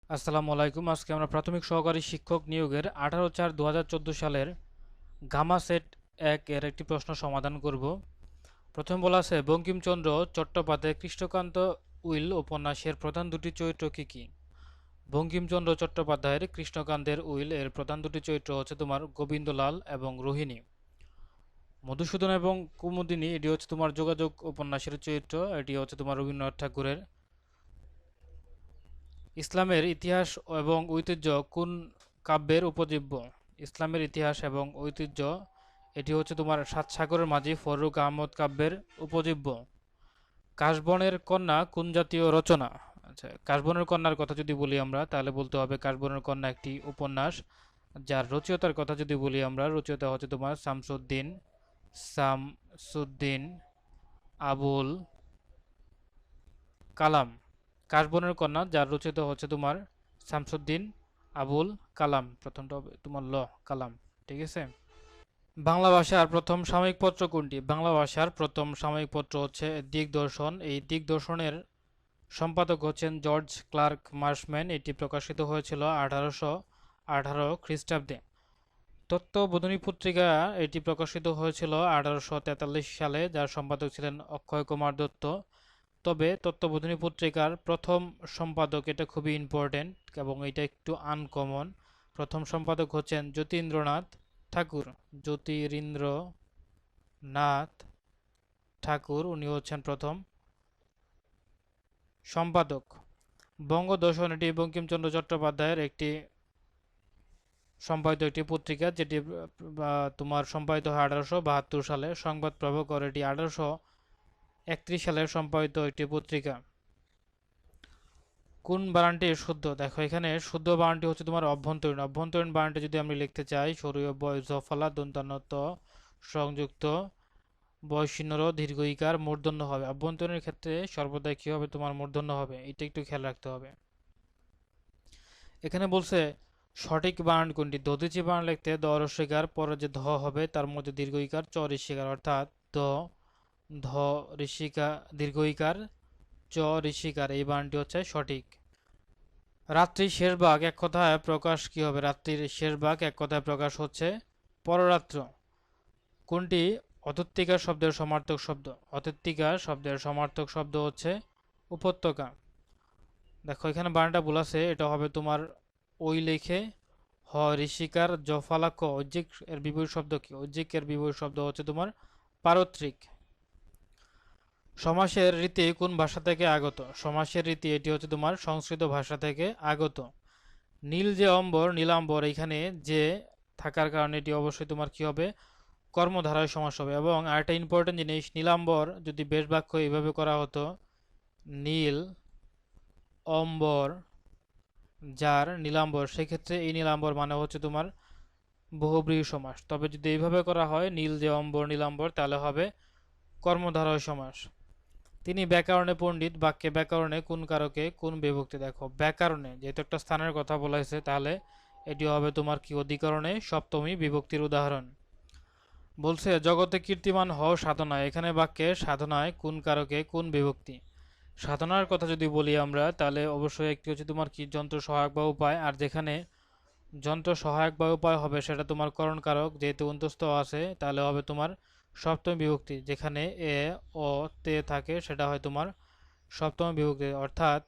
আসসালামু আলাইকুম। আজকে আমরা প্রাথমিক সহকারী শিক্ষক নিয়োগের 18/4/2014 সালের গামা সেট 1 এর একটি প্রশ্ন সমাধান করব। প্রথম বলা আছে, বঙ্কিমচন্দ্র চট্টোপাধ্যায় কৃষ্ণকান্ত উইল উপন্যাসের প্রধান দুটি চরিত্র কি কি? বঙ্কিমচন্দ্র চট্টোপাধ্যায়ের কৃষ্ণকান্তের উইল এর প্রধান দুটি চরিত্র হচ্ছে তোমার গোবিন্দলাল এবং রোহিণী। মধুসূদন এবং কুমুদিনী এটি হচ্ছে তোমার যোগাযোগ উপন্যাসের চরিত্র, এটি হচ্ছে তোমার রবীন্দ্রনাথ ঠাকুরের। ইসলামের ইতিহাস এবং ঐতিহ্য কোন কাব্যের উপজীব্য? ইসলামের ইতিহাস এবং ঐতিহ্য এটি হচ্ছে তোমার সাত সাগরের মাঝি ফররুখ আহমদ কাব্যের উপজীব্য। কাশবনের কন্যা কোন জাতীয় রচনা? আচ্ছা, কাশবনের কন্যার কথা যদি বলি আমরা তাহলে বলতে হবে কাশবনের কন্যা একটি উপন্যাস। যার রচয়িতার কথা যদি বলি আমরা, রচয়িতা হচ্ছে তোমার শামসুদ্দিন আবুল কালাম। কাশবনের কন্যা যার রচিত হচ্ছে তোমার শামসুদ্দিন আবুল কালাম, প্রথমটা হবে তোমার কালাম। ঠিক আছে। বাংলা ভাষার প্রথম সাময়িক পত্র কোনটি? বাংলা ভাষার প্রথম সাময়িক পত্র হচ্ছে দিগদর্শন। এই দিগদর্শনের সম্পাদক হচ্ছেন জর্জ ক্লার্ক মার্শম্যান। এটি প্রকাশিত হয়েছিল 1818 খ্রিস্টাব্দে। তত্ত্ববোধিনী পত্রিকা এটি প্রকাশিত হয়েছিল 1843 সালে, যার সম্পাদক ছিলেন অক্ষয় কুমার দত্ত। তবে তত্ত্ববোধিনী পত্রিকার প্রথম সম্পাদক, এটা খুবই ইম্পর্টেন্ট এবং এটা একটু আনকমন, প্রথম সম্পাদক হচ্ছেন জ্যোতিরিন্দ্রনাথ ঠাকুর। জ্যোতিরিন্দ্রনাথ ঠাকুর উনি হচ্ছেন প্রথম সম্পাদক। বঙ্গদর্শন এটি বঙ্কিমচন্দ্র চট্টোপাধ্যায়ের একটি সম্পাদিত একটি পত্রিকা, যেটি তোমার সম্পাদিত হয় 1872 সালে। সংবাদ প্রভাকর এটি 1831 সালে সম্পাদিত একটি পত্রিকা। কোন বানানটি শুদ্ধ? দেখো এখানে শুদ্ধ বানানটি হচ্ছে তোমার অভ্যন্তরীণ। অভ্যন্তরীণ বানানটি যদি আমি লিখতে চাই, সরু বয় জফলা দন্তানত সংযুক্ত বয়সিন্নর দীর্ঘ ইকার মূর্ধন্য হবে। অভ্যন্তরীণের ক্ষেত্রে সর্বদাই কি হবে? তোমার মূর্ধন্য হবে। এটা একটু খেয়াল রাখতে হবে। এখানে বলছে সঠিক বানান কোনটি? দধিচি বানান লিখতে দ রস্বইকার পরে যে ধ হবে তার মধ্যে দীর্ঘ ইকার চ ঋষিকার, অর্থাৎ দ ধ ঋষিকা দীর্ঘ ইকার চ ঋষিকার, এই বানানটি হচ্ছে সঠিক। রাত্রির শেষ ভাগ এক কথায় প্রকাশ কি হবে? রাত্রির শেষ ভাগ এক কথায় প্রকাশ হচ্ছে পররাত্র। কোনটি অতৃত্তিকা শব্দের সমার্থক শব্দ? অতৃত্তিকা শব্দের সমার্থক শব্দ হচ্ছে উপত্যকা। দেখো এখানে বানানটা ভুল আছে, এটা হবে তোমার ওই লেখে হ ঋষিকার জফালাক্ষ। ঐজ্জিক এর বিপরীত শব্দ কি? ঐজ্জিক এর বিপরীত শব্দ হচ্ছে তোমার পারত্রিক। সমাসের রীতি কোন ভাষা থেকে আগত? সমাসের রীতি এটি হচ্ছে তোমার সংস্কৃত ভাষা থেকে আগত। নীল যে অম্বর, নীলাম্বর, এখানে যে থাকার কারণে এটি অবশ্যই তোমার কি হবে? কর্মধারয় সমাস হবে। এবং আরেকটা ইম্পর্টেন্ট জিনিস, নীলাম্বর যদি বেশ বাক্য এইভাবে করা হতো, নীল অম্বর যার নীলাম্বর, সেক্ষেত্রে এই নীলাম্বর মানে হচ্ছে তোমার বহুব্রীহি সমাস। তবে যদি এইভাবে করা হয়, নীল যে অম্বর নীলাম্বর, তাহলে হবে কর্মধারয় সমাস। তিনি ব্যাকরণে পণ্ডিত, বাক্যে ব্যাকরণে কোন কারকে কোন বিভক্তি? দেখো ব্যাকরণে যেহেতু একটা স্থানের কথা বলা হয়েছে, তাহলে এটি হবে তোমার কি? অধিকরণে সপ্তমী বিভক্তির উদাহরণ। বলছে জগতে কীর্তিমান হও সাধনায়, এখানে বাক্যে সাধনায় কোন কারকে কোন বিভক্তি? সাধনার কথা যদি বলি আমরা, তাহলে অবশ্যই একটি হচ্ছে তোমার কি? যন্ত্র সহায়ক বা উপায়। আর যেখানে যন্ত্র সহায়ক বা উপায় হবে সেটা তোমার করণ কারক, যেহেতু অন্তস্থ আছে, তাহলে হবে তোমার সপ্তমী বিভক্তি। যেখানে এ ও তে থাকে সেটা হয় তোমার সপ্তমী বিভক্তি। অর্থাৎ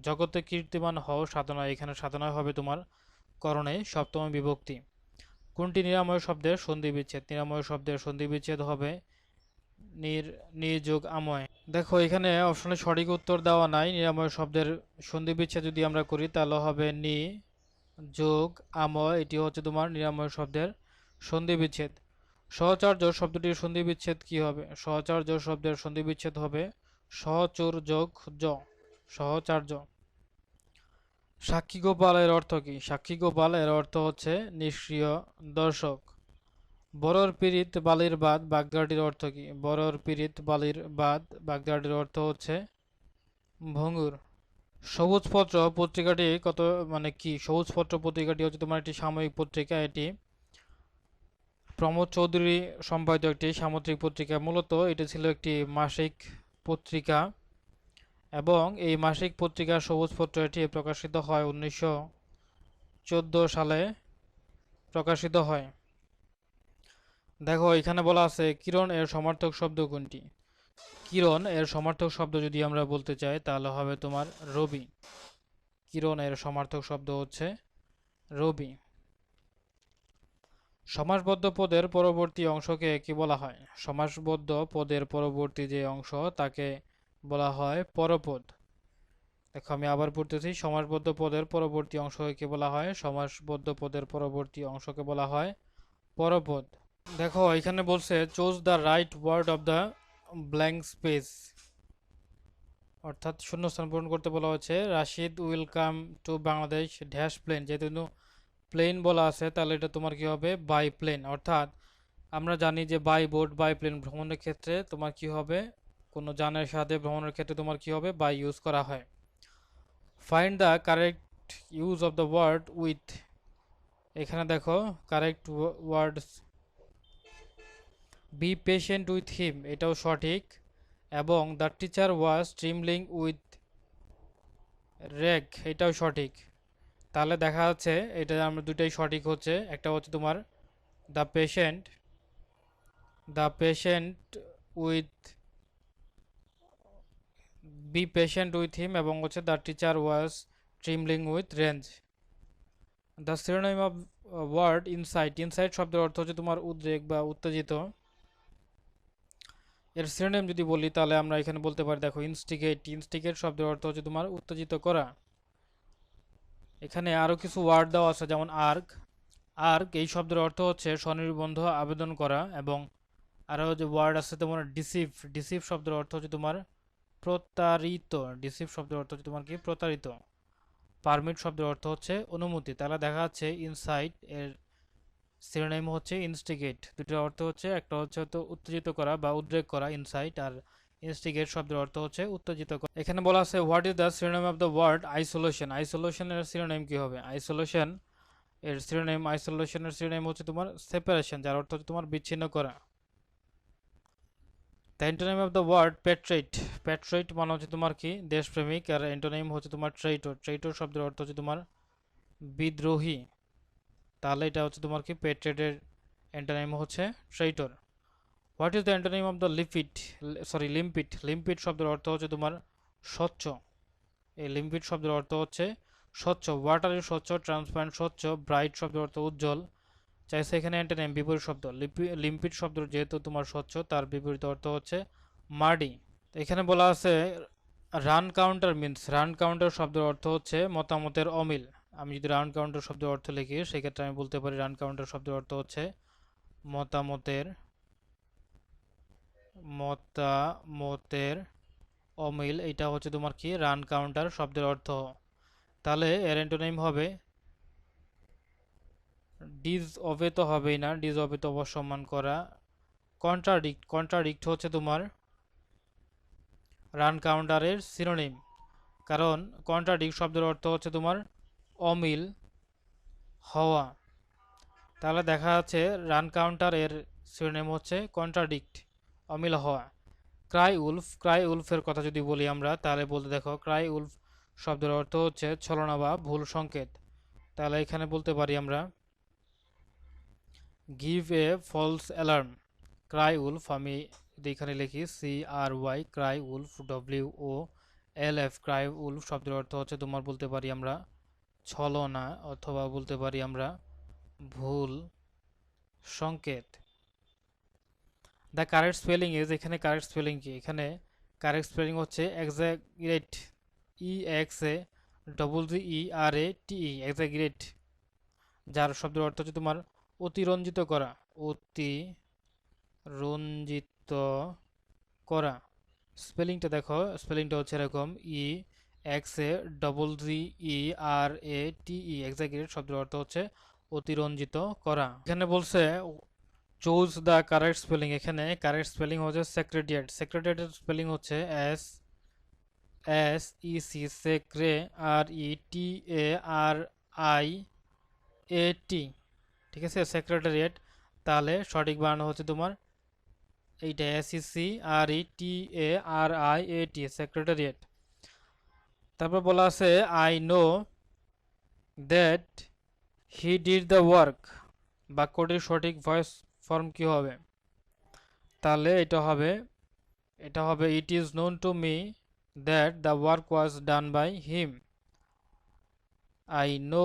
জগতে কীর্তিমান হও সাধনা, এখানে সাধনা হবে তোমার করণে সপ্তমী বিভক্তি। কোনটি নিরাময় শব্দের সন্ধি বিচ্ছেদ? নিরাময় শব্দের সন্ধি বিচ্ছেদ হবে নিযোগ আময়। দেখো এখানে অপশনে সঠিক উত্তর দেওয়া নাই। নিরাময় শব্দের সন্ধি বিচ্ছেদ যদি আমরা করি তাহলে হবে নি যোগ আময়, এটি হচ্ছে তোমার নিরাময় শব্দের সন্ধি বিচ্ছেদ। সহচর্য শব্দটির সন্ধি বিচ্ছেদ কি হবে? সহচর্য শব্দের সন্ধি বিচ্ছেদ হবে সহচর যোগ জ, সহচার্য। সাক্ষী গোপাল এর অর্থ কি? সাক্ষী গোপাল এর অর্থ হচ্ছে নিষ্ক্রিয় দর্শক। বড়র পীড়িত বালির বাদ বাগদাটির অর্থ কি? বড়র পীড়িত বালির বাদ বাগদাটির অর্থ হচ্ছে ভঙ্গুর। সবুজপত্র পত্রিকাটি কত মানে কি? সবুজপত্র পত্রিকাটি হচ্ছে তোমার একটি সাময়িক পত্রিকা। এটি প্রমোদ চৌধুরী সম্পাদিত একটি সামুদ্রিক পত্রিকা। মূলত এটি ছিল একটি মাসিক পত্রিকা এবং এই মাসিক পত্রিকা সবুজপত্র এটি প্রকাশিত হয় 1914 সালে প্রকাশিত হয়। দেখো এখানে বলা আছে কিরণ এর সমার্থক শব্দ কোনটি। কিরণ এর সমার্থক শব্দ যদি আমরা বলতে চাই তাহলে হবে তোমার রবি। কিরণ এর সমার্থক শব্দ হচ্ছে রবি। সমাসবদ্ধ পদের পরবর্তী অংশকে কি বলা হয়? সমাসবদ্ধ পদের পরবর্তী যে অংশ তাকে বলা হয় পরপদ। দেখো আমি আবার পড়তেছি, সমাসবদ্ধ পদের পরবর্তী অংশকে কি বলা হয়? সমাসবদ্ধ পদের পরবর্তী অংশকে বলা হয় পরপদ। দেখো এখানে বলছে choose the right word of the blank space, অর্থাৎ শূন্যস্থান পূরণ করতে বলা হচ্ছে। Rashid will come to Bangladesh dash plane, যেহেতু প্লেন বলা আছে তাহলে এটা তোমার কি হবে? By plane. অর্থাৎ আমরা জানি যে বাই বোট বাই প্লেন ভ্রমণের ক্ষেত্রে তোমার কি হবে? কোনো যানের সাথে ভ্রমণের ক্ষেত্রে তোমার কি হবে? বাই ইউজ করা হয়। Find the correct use of the word with, এখানে দেখো correct words be patient with him, এটাও সঠিক। এবং the teacher was trembling with rage, এটাও সঠিক। তাহলে দেখা যাচ্ছে এটা আমরা দুটাই সঠিক হচ্ছে। একটা হচ্ছে তোমার the patient with be patient with him, এবং হচ্ছে the teacher was trembling with rage. The synonym of word insight, insight শব্দের অর্থ হচ্ছে তোমার উদ্রেক বা উত্তেজিত। এর সিনোনিম যদি বলি তাহলে আমরা এখানে বলতে পারি, দেখো ইনস্টিগেট, ইনস্টিগেট শব্দের অর্থ হচ্ছে তোমার উত্তেজিত করা। এখানে আরও কিছু ওয়ার্ড দেওয়া আছে, যেমন আর্ক। আর্ক এই শব্দের অর্থ হচ্ছে স্বনির্বন্ধ আবেদন করা। এবং আরও যে ওয়ার্ড আছে তোমার ডিসিভ, ডিসিভ শব্দের অর্থ হচ্ছে তোমার প্রতারিত। ডিসিভ শব্দের অর্থ হচ্ছে তোমার কি? প্রতারিত। পারমিট শব্দের অর্থ হচ্ছে অনুমতি। তাহলে দেখা যাচ্ছে ইনসাইট এর সিনোনিম হচ্ছে ইনস্টিগেট। দুটোর অর্থ হচ্ছে, একটা হচ্ছে তো উত্তেজিত করা বা উদ্রেক করা ইনসাইট, আর ইনস্টিগেট শব্দের অর্থ হচ্ছে উত্তেজিত করা। এখানে বলা আছে what is the synonym of the word isolation, আইসোলেশনের সিনোনিম কি হবে? আইসোলেশন এর সিনোনিম, আইসোলেশনের সিনোনিম হচ্ছে তোমার সেপারেশন, যার অর্থ হচ্ছে তোমার বিচ্ছিন্ন করা। The antonym of the word patriot, patriot মানে হচ্ছে তোমার কি? দেশপ্রেমিক। আর অ্যান্টোনিম হচ্ছে তোমার ট্রেইটর, ট্রেইটর শব্দের অর্থ হচ্ছে তোমার বিদ্রোহী। তাহলে এটা হচ্ছে তোমার কি? প্যাট্রিয়টের অ্যান্টোনিম হচ্ছে traitor. What is the antonym of the limpid, limpid শব্দের অর্থ হচ্ছে তোমার স্বচ্ছ। এই লিম্পিট শব্দের অর্থ হচ্ছে স্বচ্ছ। ওয়াটার ইজ স্বচ্ছ, ট্রান্সপারেন্ট স্বচ্ছ, ব্রাইট শব্দের অর্থ উজ্জ্বল। চাইছে এখানে অ্যান্টোনিম বিপরীত শব্দ। লিম্পিট শব্দ যেহেতু তোমার স্বচ্ছ, তার বিপরীত অর্থ হচ্ছে মার্ডি। এখানে বলা আছে run counter means, run counter শব্দের অর্থ হচ্ছে মতামতের অমিল। আমি যদি রান কাউন্টার শব্দের অর্থ লিখি সেক্ষেত্রে আমি বলতে পারি রান কাউন্টার শব্দের অর্থ হচ্ছে মতামতের মতামতের অমিল। এটা হচ্ছে তোমার কি? রান কাউন্টার শব্দের অর্থ। তাহলে এর অ্যান্টোনিম হবে ডিজ অবে, তো হবেই না, ডিজ অবে তো অবসম্মান করা। কন্ট্রাডিক্ট, কন্ট্রাডিক্ট হচ্ছে তোমার রান কাউন্টারের সিনোনিম, কারণ কন্ট্রাডিক্ট শব্দের অর্থ হচ্ছে তোমার অমিল হওয়া। তাহলে দেখা যাচ্ছে রান কাউন্টার এর সিনোনিম হচ্ছে কন্ট্রাডিক্ট, অমিল হওয়া। ক্রাই উলফ, ক্রাই উলফের কথা যদি বলি আমরা তাহলে বলতে, দেখো ক্রাই উলফ শব্দের অর্থ হচ্ছে ছলনা বা ভুল সংকেত। তাহলে এখানে বলতে পারি আমরা give a false alarm. Cry wolf আমি এখানে লিখি CRY, cry wolf WOLF, cry wolf শব্দের অর্থ হচ্ছে তোমার বলতে পারি আমরা ছলনা, অথবা বলতে পারি আমরা ভুল সংকেত। দ্য কারেক্ট স্পেলিং ইজ, এখানে কারেক্ট স্পেলিং কি? এখানে কারেক্ট স্পেলিং হচ্ছে এক্সাগরেট, EXAGGERATE, এক্সাগরেট, যার শব্দের অর্থ হচ্ছে তোমার অতিরঞ্জিত করা, অতিরঞ্জিত করা। স্পেলিংটা দেখো, স্পেলিংটা হচ্ছে এরকম EXAGGERATE, এক্সাগরেট শব্দের অর্থ হচ্ছে অতিরঞ্জিত করা। এখানে বলছে চুজ দ্য কারেক্ট স্পেলিং, এখানে কারেক্ট স্পেলিং হচ্ছে সেক্রেটারিয়েট। সেক্রেটারিয়েটের স্পেলিং হচ্ছে SEC, সেক্রে, RETARIAT, ঠিক আছে, সেক্রেটারিয়েট। তাহলে সঠিক বানানো হচ্ছে তোমার এইটা SECRETARIAT, সেক্রেটারিয়েট। তারপর বলা আছে I know that he did the work. বাক্যটির সঠিক ভয়েস ফর্ম কি হবে? তাহলে এটা হবে it is known to me that the work was done by him. I know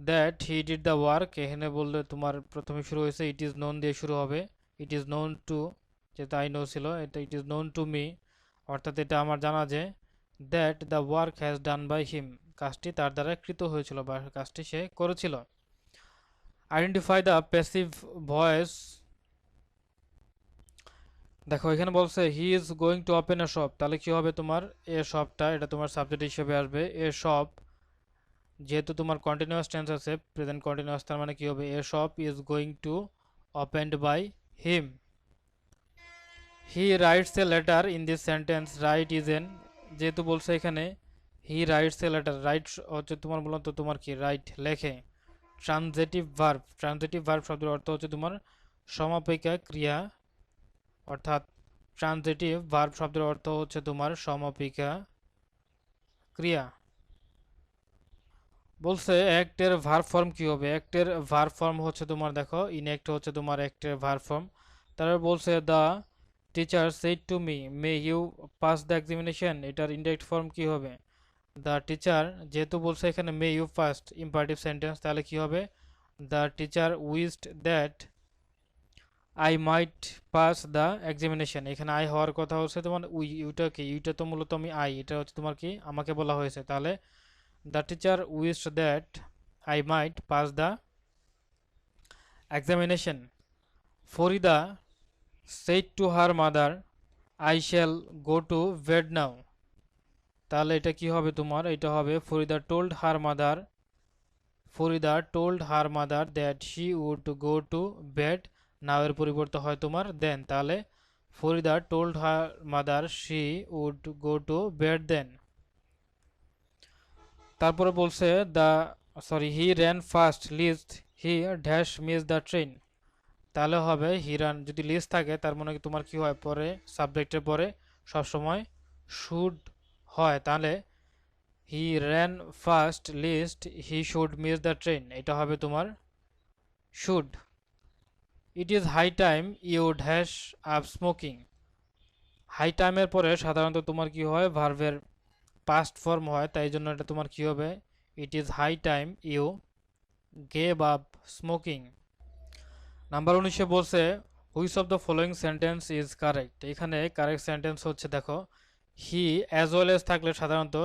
that he did the work, এখানে বললে তোমার প্রথমে শুরু হয়েছে ইট ইজ নোন দিয়ে শুরু হবে। ইট ইজ নোন টু, যেটা আই নো ছিল, এটা it is known to me, অর্থাৎ এটা আমার জানা যে that the work has done by him, কাজটি তার দ্বারা কৃত হয়েছিল বা কাজটি সে করেছিল। Identify the passive voice. দেখো এখানে বলছে he is going to open a shop, তাহলে কি হবে তোমার এ শপটা, এটা তোমার সাবজেক্ট হিসেবে আসবে। এ শপ, যেহেতু তোমার কন্টিনিউয়াস টেন্স আছে প্রেজেন্ট কন্টিনিউয়াস, তার মানে কি হবে a shop is going to opened by him. He writes a letter in this sentence, write is an, যেহেতু বলছে এখানে he writes a letter, write হচ্ছে তোমার মূলত তোমার কি রাইট লেখে। ট্রানজেটিভ ভার্ব, ট্রানজেটিভ ভার্ব শব্দের অর্থ হচ্ছে তোমার সমাপিকা ক্রিয়া, অর্থাৎ ট্রানজেটিভ ভার্ব শব্দের অর্থ হচ্ছে তোমার সমাপিকা ক্রিয়া। বলছে অ্যাক্টের ভার্ব ফর্ম কি হবে? অ্যাক্টের ভার্ব ফর্ম হচ্ছে তোমার দেখো ইনঅ্যাক্ট হচ্ছে তোমার অ্যাক্টের ভার্ব ফর্ম। তারপর বলছে the teacher said to me may you pass the examination, এটার ইনডাইরেক্ট ফর্ম কি হবে? দ্য টিচার, যেহেতু বলছে এখানে may you first imperative sentence, তাহলে কি হবে the teacher wished that I might pass the examination. এখানে আই হওয়ার কথা হচ্ছে তোমার ইউটা কি, ইউটা তো মূলত আমি আই, এটা হচ্ছে তোমার কি আমাকে বলা হয়েছে, তাহলে the teacher wished that I might pass the examination. Farida said to her mother I shall go to bed now, তাহলে এটা কি হবে তোমার, এটা হবে Farida told her mother that she would go to bed now এর পরিবর্তে হয় তোমার দেন, তাহলে Farida told her mother she would go to bed then. তারপরে বলছে he ran fast lest he dash miss the train, তাহলে হবে হি রান, যদি লিস্ট থাকে তার মানে তোমার কি হয় পরে সাবজেক্টের পরে সবসময় শুড হয়, তাহলে he ran fast lest he should miss the train, এটা হবে তোমার should. It is high time you dash up smoking, high টাইমের পরে সাধারণত তোমার কি হয় ভার্বের পাস্ট ফর্ম হয়, তাই জন্য এটা তোমার কি হবে it is high time you gave up smoking. Number 19 বলছে which of the following sentence is correct, এখানে কারেক্ট সেন্টেন্স হচ্ছে দেখো হি অ্যাজ ওয়েল এজ থাকলে সাধারণত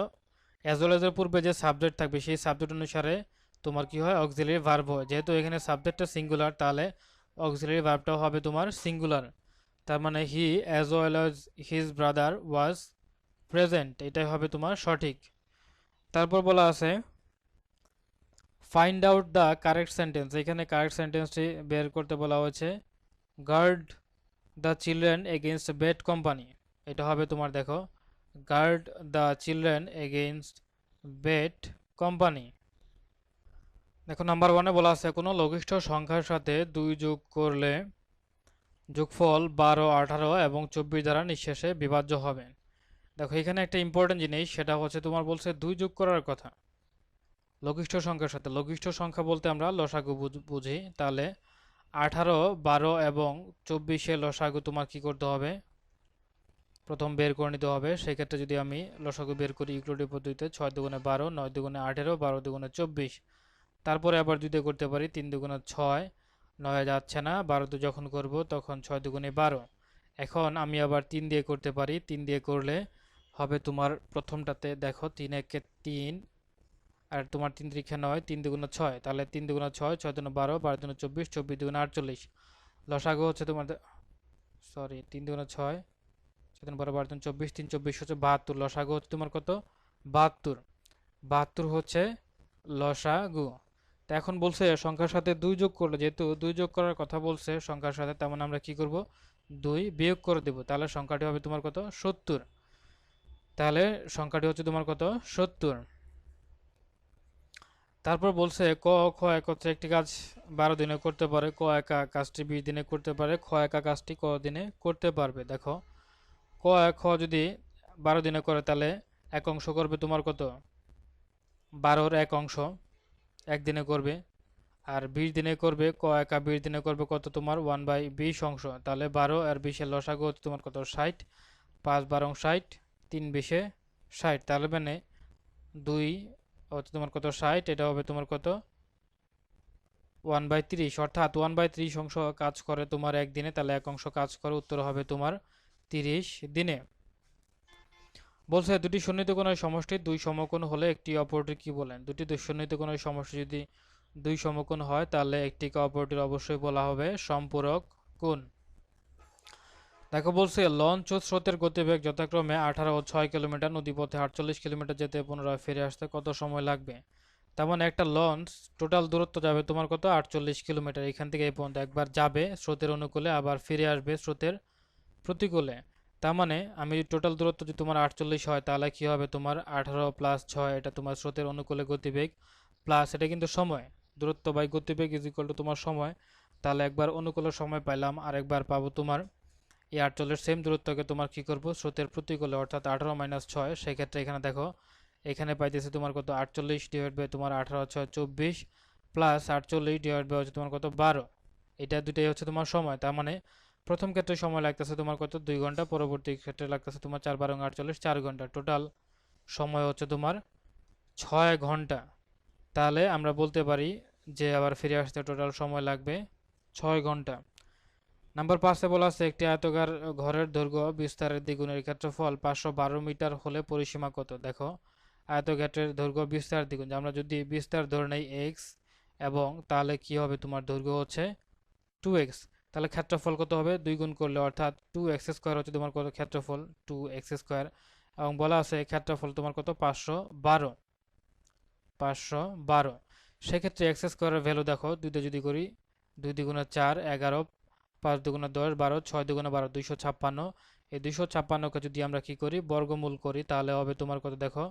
অ্যাজ ওয়েল এজের পূর্বে যে সাবজেক্ট থাকবে সেই সাবজেক্ট অনুসারে তোমার কি হয় অক্সিলারি ভার্ব হয়, যেহেতু এখানে সাবজেক্টটা সিঙ্গুলার তাহলে অক্সিলারি ভার্বটাও হবে তোমার সিঙ্গুলার, তার মানে he as well as his brother was present, এটাই হবে তোমার সঠিক। তারপর বলা আছে find out the correct sentence, এখানে কারেক্ট সেন্টেন্সটি বের করতে বলা হয়েছে guard the children against bad company, এটা হবে তোমার দেখো guard the children against bad company. দেখো নাম্বার 1-এ বলা আছে কোনো লঘিষ্ঠ সংখ্যার সাথে 2 যোগ করলে যোগফল 12, 18 এবং 24 দ্বারা নিঃশেষে বিভাজ্য হবে। দেখো এখানে একটা ইম্পর্টেন্ট জিনিস, সেটা হচ্ছে তোমার বলছে 2 যোগ করার কথা লঘিষ্ঠ সংখ্যার সাথে। লঘিষ্ঠ সংখ্যা বলতে আমরা লসাগু বুঝি, তাহলে 18, 12 এবং 24-এ লসাগু তোমার কি করতে হবে প্রথম বের করে নিতে হবে। সেক্ষেত্রে যদি আমি লসাগু বের করি ইউক্লিডীয় পদ্ধতিতে 6 দুগুণে 12, 9 দুগুণে 18, 12 দুগুণে 24, তারপরে আবার 2 দিয়ে করতে পারি 3 দুগুণে 6, 9 যাচ্ছে না, 12 যখন করব তখন 6 দুগুণে 12। এখন আমি আবার 3 দিয়ে করতে পারি, 3 দিয়ে করলে হবে তোমার প্রথমটাতে দেখো 3 একে 3 আর তোমার 3 3 9, 3 দুগুণে 6, তাহলে 3 দুগুণে 6, 6 দুগুণে 12, 12 দুগুণে 24, 24 দুগুণে 48। লসাগু হচ্ছে তোমার 3 দুগুণে 6, 6 দুগুণে 12, 12 দুগুণে 24, 3 24 হচ্ছে 72, লসাগু হচ্ছে তোমার কত 72, 72 হচ্ছে লসাগু। তো এখন বলছে সংখ্যার সাথে 2 যোগ করলে, যেহেতু 2 যোগ করার কথা বলছে সংখ্যার সাথে, তেমন আমরা কি করব 2 বিয়োগ করে দেব, তাহলে সংখ্যাটি হবে তোমার কত 70, তাহলে সংখ্যাটি হচ্ছে তোমার কত 70। তারপর বলছে ক খ একত্রে একটি কাজ 12 দিনে করতে পারে, ক একা কাজটি 20 দিনে করতে পারে, খ একা কাজটি ক দিনে করতে পারবে। দেখো ক খ যদি 12 দিনে করে তাহলে এক অংশ করবে তোমার কত 12-র এক অংশ একদিনে করবে, আর 20 দিনে করবে ক একা 20 দিনে করবে কত তোমার 1/20 অংশ। তাহলে 12 আর 20-এর লসাগু হচ্ছে তোমার কত 60, 5 12 60, 3 20 60, তাহলে মানে 2 হচ্ছে তোমার কত 60, এটা হবে তোমার কত 1/30, অর্থাৎ 1/30 অংশ কাজ করে তোমার একদিনে, তাহলে এক অংশ কাজ করে, উত্তর হবে তোমার 30 দিনে। বলছে দুটি সন্নিহিত কোণের সমষ্টি দুই সমকোণ হলে একটি অপরটির কি বলেন? দুটি সন্নিহিত কোণের সমষ্টি যদি দুই সমকোণ হয় তাহলে একটিকে অপরটির অবশ্যই বলা হবে সম্পূরক কোণ। দেখো বলছে লঞ্চ ও স্রোতের গতিবেগ যথাক্রমে 18 ও 6 কিলোমিটার, নদীপথে 48 কিলোমিটার যেতে পুনরায় ফিরে আসতে কত সময় লাগবে? তার মানে একটা লঞ্চ টোটাল দূরত্ব যাবে তোমার কত 48 কিলোমিটার, এখান থেকে এই পর্যন্ত একবার যাবে স্রোতের অনুকূলে, আবার ফিরে আসবে স্রোতের প্রতিকূলে। তার মানে আমি টোটাল দূরত্ব যদি তোমার 48 হয় তাহলে কি হবে তোমার 18 + 6, এটা তোমার স্রোতের অনুকূলে গতিবেগ, প্লাস এটা কিন্তু সময়, দূরত্ব বাই গতিবেগ ইজ ইকুয়াল টু তোমার সময়। তাহলে একবার অনুকূলে সময় পাইলাম, আর একবার পাবো তোমার এই 48 সেম দূরত্বকে তোমার কি করব স্রোতের প্রতিকূলে, অর্থাৎ 18 - 6। সেক্ষেত্রে এখানে দেখো এখানে পাইতেছে তোমার কত 48 ডিভাইড বাই তোমার 18 × 6 = 24, প্লাস 48 ডিভাইড বাই হচ্ছে তোমার কত 12, এটা দুটাই হচ্ছে তোমার সময়। তার মানে প্রথম ক্ষেত্রে সময় লাগতেছে তোমার কত 2 ঘন্টা, পরবর্তী ক্ষেত্রে লাগতেছে তোমার 4 × 12 = 48, 4 ঘন্টা, টোটাল সময় হচ্ছে তোমার 6 ঘন্টা। তাহলে আমরা বলতে পারি যে আবার ফিরে আসতে টোটাল সময় লাগবে 6 ঘন্টা। নাম্বার 5-এ বলা আছে একটি আয়তাকার ঘরের দৈর্ঘ্য বিস্তারের দ্বিগুণের ক্ষেত্রফল 512 মিটার হলে পরিসীমা কত? দেখো আয়তক্ষেত্রের দৈর্ঘ্য বিস্তার দ্বিগুণ, আমরা যদি বিস্তার ধরে নেই x, এবং তাহলে কি হবে তোমার দৈর্ঘ্য হচ্ছে 2x, তাহলে ক্ষেত্রফল কত হবে 2 গুণ করলে, অর্থাৎ 2x² হচ্ছে তোমার কত ক্ষেত্রফল 2x², এবং বলা আছে ক্ষেত্রফল তোমার কত 512। সেক্ষেত্রে x² এর ভ্যালু দেখো 2 দিয়ে যদি করি 2 × 4 = 11, 5 × 10 = 12, 6 × 12 = 256। এই 256কে যদি আমরা কি করি বর্গমূল করি তাহলে হবে তোমার কত দেখো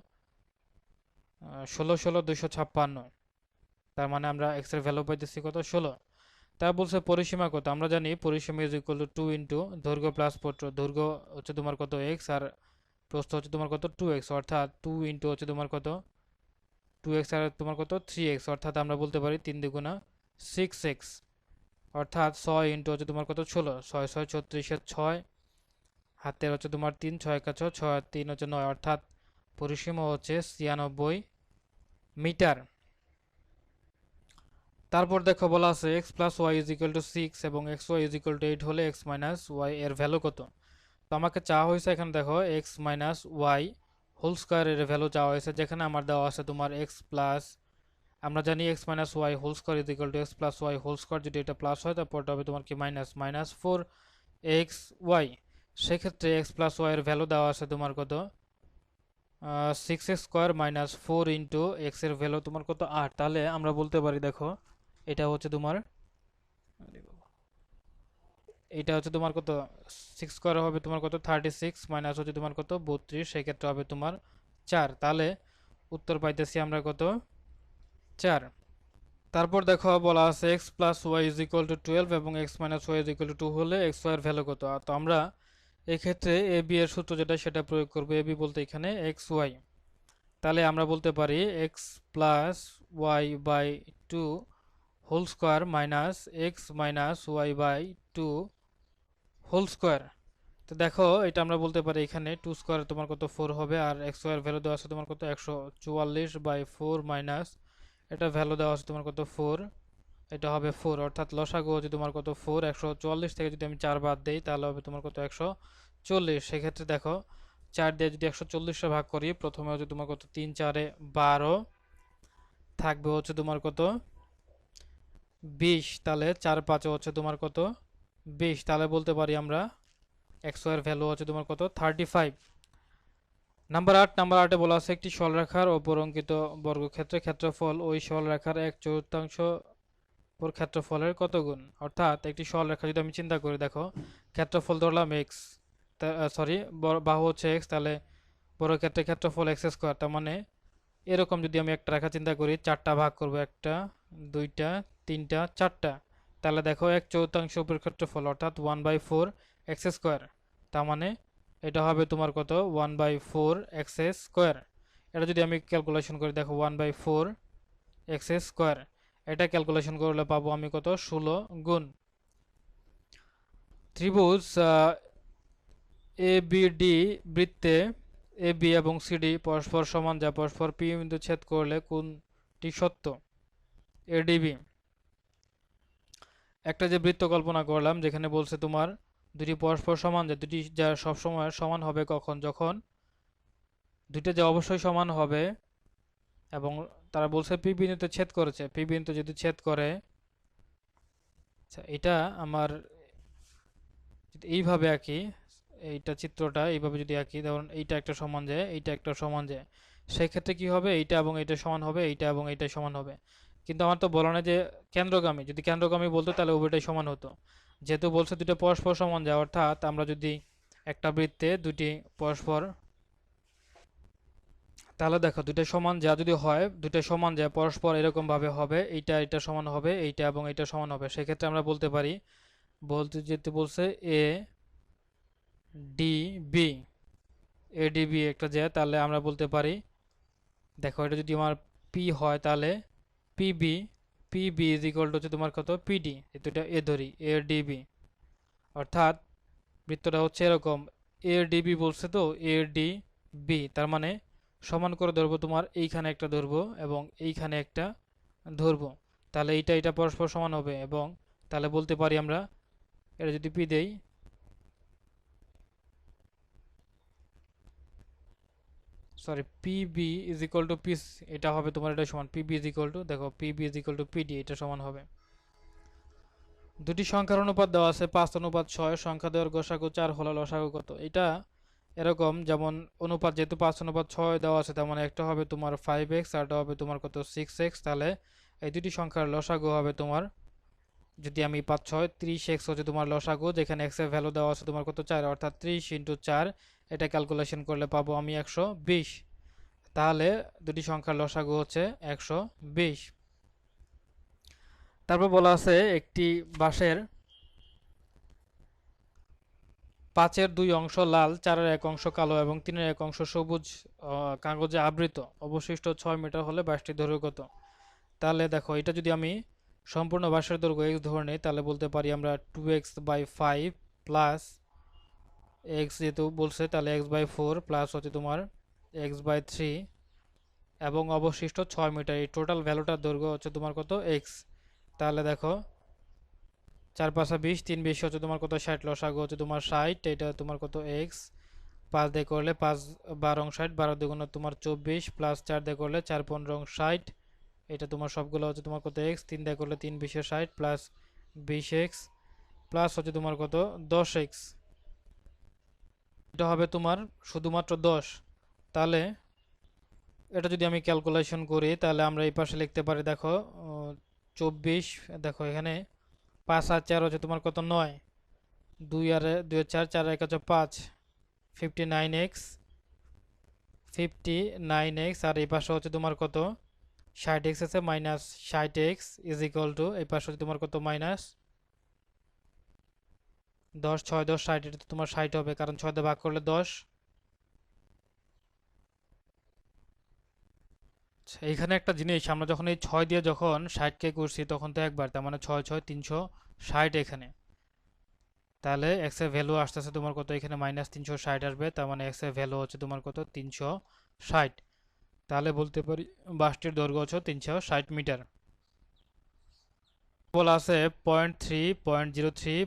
16 16 256, তার মানে আমরা x এর ভ্যালু পাইতেছি কত 16। তা বলছে পরিসীমা কত? আমরা জানি পরিসীমা ইজ ইকুয়াল টু 2 ইন্টু দৈর্ঘ্য প্লাস প্রস্থ, দৈর্ঘ্য হচ্ছে তোমার কত x আর প্রস্থ হচ্ছে তোমার কত 2x, অর্থাৎ 2 ইন্টু হচ্ছে তোমার কত 2x আর তোমার কত 3x, অর্থাৎ আমরা বলতে পারি 3 × 2 = 6x, অর্থাৎ 6 ইন্টু হচ্ছে তোমার কত 16, 6 6 36 6, হাতের হচ্ছে তোমার 3, 6 × 6 6 আর 3 হচ্ছে 9, অর্থাৎ পরিসীমা হচ্ছে 96 মিটার। তারপর দেখো বলা আছে x + y = 6 এবং xy = 8 হলে x - y এর ভ্যালু কত? তো আমাকে চাওয়া হয়েছে এখানে দেখো x - y হোল স্কয়ার এর ভ্যালু চাওয়া হয়েছে, যেখানে আমার দেওয়া আছে তোমার x প্লাস, আমরা জানি x - y whole square = x + y whole square, যদি এটা প্লাস হয় তারপরটা হবে তোমার কি মাইনাস, -4xy। সেক্ষেত্রে x + y এর ভ্যালু দেওয়া আছে তোমার কত 6x² - 4 ইন্টু x এর ভ্যালু তোমার কত 8, তাহলে আমরা বলতে পারি দেখো এটা হচ্ছে তোমার কত 6² হবে তোমার কত 36, মাইনাস হচ্ছে তোমার কত 32, সেক্ষেত্রে হবে তোমার 4, তাহলে উত্তর পাইতেছি আমরা কত 4। তারপর দেখো বলা আছে x + y = 12 এবং x - y = 2 হলে xy এর ভ্যালু কত? তো আমরা এই ক্ষেত্রে ab এর সূত্র যেটা সেটা প্রয়োগ করব, ab বলতে এখানে xy, তাহলে আমরা বলতে পারি x + y/2 whole square minus x - y/2 whole square. তো দেখো এটা আমরা বলতে পারি এখানে 2² তোমার কত 4 হবে, আর xy এর ভ্যালু দেওয়া আছে তোমার কত 144/4 মাইনাস এটা ভ্যালু দেওয়া আছে তোমার কত 4, এটা হবে 4, অর্থাৎ লসাগু হচ্ছে তোমার কত 4। 144 থেকে যদি আমি 4 বাদ দেই তাহলে হবে তোমার কত 140। সেক্ষেত্রে দেখো 4 দিয়ে যদি 140 ভাগ করি, প্রথমে হচ্ছে তোমার কত 3 4 12 থাকবে হচ্ছে তোমার কত 20, তাহলে 4 5 হচ্ছে তোমার কত 20, তাহলে বলতে পারি আমরা xy এর ভ্যালু হচ্ছে তোমার কত 35। নাম্বার 8-এ বলা আছে একটি সরলরেখার ওপর অঙ্কিত বর্গক্ষেত্রের ক্ষেত্রফল ওই সরলরেখার 1/4 পর ক্ষেত্রফলের কত গুণ? অর্থাৎ একটি সরলরেখা যদি আমি চিন্তা করি, দেখো ক্ষেত্রফল ধরলাম x, সরি বাহু হচ্ছে x, তাহলে বর্গক্ষেত্রের ক্ষেত্রফল x², তার মানে এরকম যদি আমি একটা রেখা চিন্তা করি 4টা ভাগ করব, 1টা 2টা 3টা 4টা, তাহলে দেখো 1/4 উপর ক্ষেত্রফল অর্থাৎ 1/4 x², তার মানে এটা হবে তোমার কত 1/4 x²। এটা যদি আমি ক্যালকুলেশন করি দেখো 1/4 x², এটা ক্যালকুলেশন করলে পাবো আমি কত 16 গুণ। ত্রিভুজ এ বি ডি বৃত্তে এ বি এবং সিডি পরস্পর সমান যা পরস্পর পি বিন্দু ছেদ করলে কোনটি সত্য? এডিবি। একটা যে বৃত্ত কল্পনা করলাম যেখানে বলছে তোমার দুটি পরস্পর সমান যা সবসময় সমান হবে কখন, যখন দুইটা যে অবশ্যই সমান হবে এবং তারা বলছে পি বিন্দুতে ছেদ করেছে, পি বিন্দু যদি ছেদ করে, আচ্ছা এটা আমার এইভাবে আঁকি, এইটা চিত্রটা এইভাবে যদি আঁকি, ধরুন এইটা একটা সমান যায়, এইটা একটা সমান যায়, সেই ক্ষেত্রে কি হবে, এইটা এবং এইটা সমান হবে, এইটা এবং এইটা সমান হবে। কিন্তু আমার তো বলা না যে কেন্দ্রগামী, যদি কেন্দ্রগামী বলতো তাহলে উভয়টাই সমান হতো। যেহেতু বলছে দুটো পরস্পর সমান যায়, অর্থাৎ আমরা যদি একটা বৃত্তে দুটি পরস্পর, তাহলে দেখো দুটো সমান যা যদি হয়, দুটো সমান যা পরস্পর এরকম ভাবে হবে, এইটা এটা সমান হবে, এইটা এবং এইটা সমান হবে, সেক্ষেত্রে আমরা বলতে পারি, বলতে যেতে বলছে এ ডি বি, এডিবি একটা যায়, তাহলে আমরা বলতে পারি দেখো এটা যদি আমার পি হয় তাহলে PB, PB is equal to হচ্ছে তোমার কত পিডি, যেহেতু এটা এ ধরি এডিবি, অর্থাৎ বৃত্তটা হচ্ছে এরকম, এডিবি বলছে তো এডিবি, তার মানে সমান করে ধরবো তোমার এইখানে একটা ধরবো এবং এইখানে একটা ধরবো, তাহলে এইটা এটা পরস্পর সমান হবে, এবং তাহলে বলতে পারি আমরা এটা যদি পি দেই, sorry PB is equal to P, এটা হবে তোমার এটা সমান পিবি ইজ ইকুয়াল টু, দেখো PB is equal to PD, এটা সমান হবে। দুটি সংখ্যার অনুপাত দেওয়া আছে 5:6, সংখ্যা দেওয়ার গসাগু 4 হলো লসাগু কত? এটা এরকম, যেমন অনুপাত যেহেতু 5:6 দেওয়া আছে, তার মানে একটা হবে তোমার 5x, আরটা হবে তোমার কত 6x, তাহলে এই দুটি সংখ্যার লসাগু হবে তোমার, যদি আমি 5×6 30x হচ্ছে তোমার লসাগু, যেখানে x এর ভ্যালু দেওয়া আছে তোমার কত 4, অর্থাৎ 30 × 4, এটা ক্যালকুলেশন করলে পাবো আমি 120, তাহলে দুটি সংখ্যার লসাগু হচ্ছে 120। তারপর বলা আছে একটি বাঁশের 5/2 অংশ লাল, 4/1 অংশ কালো এবং 3/1 অংশ সবুজ কাগজে আবৃত, অবশিষ্ট 6 মিটার হলে বাঁশটির দৈর্ঘ্য কত? তাহলে দেখো এটা যদি আমি সম্পূর্ণ বাঁশের দৈর্ঘ্য x ধরে নিই, তাহলে বলতে পারি আমরা 2x/5 প্লাস x, যেহেতু বলছে তাহলে x/4 প্লাস হচ্ছে তোমার x/3 এবং অবশিষ্ট 6 মিটার, এই টোটাল ভ্যালুটার দৈর্ঘ্য হচ্ছে তোমার কত x। তাহলে দেখো 4×5 = 20, 3 বেশি হচ্ছে তোমার কত 60, লসাগু হচ্ছে তোমার 60, এটা তোমার কত x, 5 দিয়ে করলে 5×12 = 60, 12×2 তোমার 24, প্লাস 4 দিয়ে করলে 4×15 = 60, এটা তোমার সবগুলো হচ্ছে তোমার কত x, 3 দিয়ে করলে 3×20 = 60 প্লাস 20x প্লাস হচ্ছে তোমার কত 10x, এটা হবে তোমার শুধুমাত্র 10। তাহলে এটা যদি আমি ক্যালকুলেশন করি, তাহলে আমরা এই পাশে লিখতে পারি দেখো 24, দেখো এখানে 5 আর 4 হচ্ছে তোমার কত 9, 2 আর 2 4, 4 আর 1 হচ্ছে 5, 59x, 59x, আর এই পাশে হচ্ছে তোমার কত 60x আছে, minus 60x is equal to, এই পাশে হচ্ছে তোমার কত মাইনাস 10, 6 10 60, এটা তো তোমার 60 হবে, কারণ 6 দিয়ে ভাগ করলে 10। এইখানে একটা জিনিস, আমরা যখন এই 6 দিয়ে যখন 60কে করছি তখন তো একবার, তার মানে 6 6 360 এখানে, তাহলে এক্স এর ভ্যালু আসতেছে তোমার কত, এখানে -360 আসবে, তার মানে এক্স এর ভ্যালু হচ্ছে তোমার কত 360, তাহলে বলতে পারি বাসটির দৈর্ঘ্য হচ্ছে 360 মিটার। বলা আছে 0.3,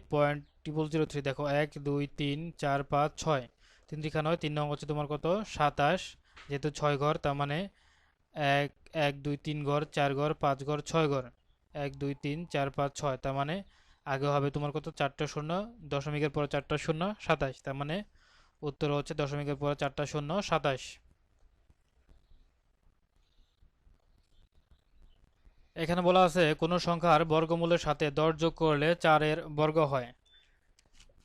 0.03, দেখো 1 2 3 4 5 6, 3 3 9, 3 নং হচ্ছে তোমার কত 27, যেহেতু 6 ঘর, তার মানে 1 1 2 3 ঘর, 4 ঘর, 5 ঘর, 6 ঘর, 1 2 3 4 5 6, তার মানে আগে হবে তোমার কত 4টা শূন্য, দশমিকের পরে 4টা শূন্য 27, তার মানে উত্তর হচ্ছে দশমিকের পরে 4টা শূন্য 27। এখানে বলা আছে কোন সংখ্যার বর্গমূলের সাথে 10 যোগ করলে 4 এর বর্গ হয়।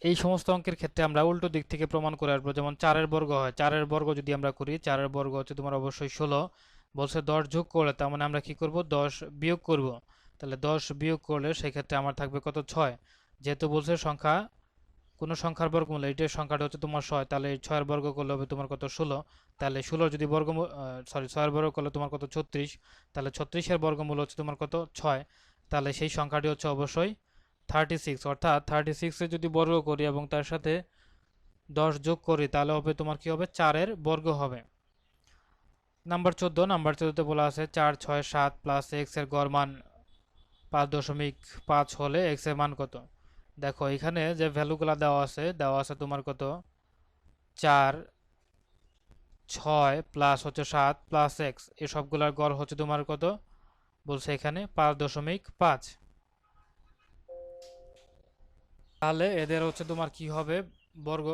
এই সমস্ত অঙ্কের ক্ষেত্রে আমরা উল্টো দিক থেকে প্রমাণ করে আসবো, যেমন 4 এর বর্গ হয়, 4 এর বর্গ যদি আমরা করি, 4 এর বর্গ হচ্ছে তোমার অবশ্যই 16, বলছে 10 যোগ করলে, তার মানে আমরা কি করব 10 বিয়োগ করব, তাহলে 10 বিয়োগ করলে সেক্ষেত্রে আমার থাকবে কত 6, যেহেতু বলছে সংখ্যা কোনো সংখ্যার বর্গমূল, এইটার সংখ্যাটা হচ্ছে তোমার 6, তাহলে এই 6 এর বর্গ করলে হবে তোমার কত 16, তাহলে 16 যদি বর্গমূল 6 এর বর্গ করলে তোমার কত 36, তাহলে 36 এর বর্গমূল হচ্ছে তোমার কত 6, তাহলে সেই সংখ্যাটি হচ্ছে অবশ্যই 36, অর্থাৎ 36 এ যদি বর্গ করি এবং তার সাথে 10 যোগ করি তাহলে হবে তোমার কি হবে 4 এর বর্গ হবে। নাম্বার 14তে বলা আছে 4 6 7 প্লাস x এর গড় মান 5.5 হলে x এর মান কত। দেখো এখানে যে ভ্যালুগুলো দেওয়া আছে তোমার কত 4 6 প্লাস হচ্ছে 7 প্লাস x, এই সবগুলোর গড় হচ্ছে তোমার কত বলছে এখানে 5.5, তাহলে এদের হচ্ছে তোমার কি হবে বর্গ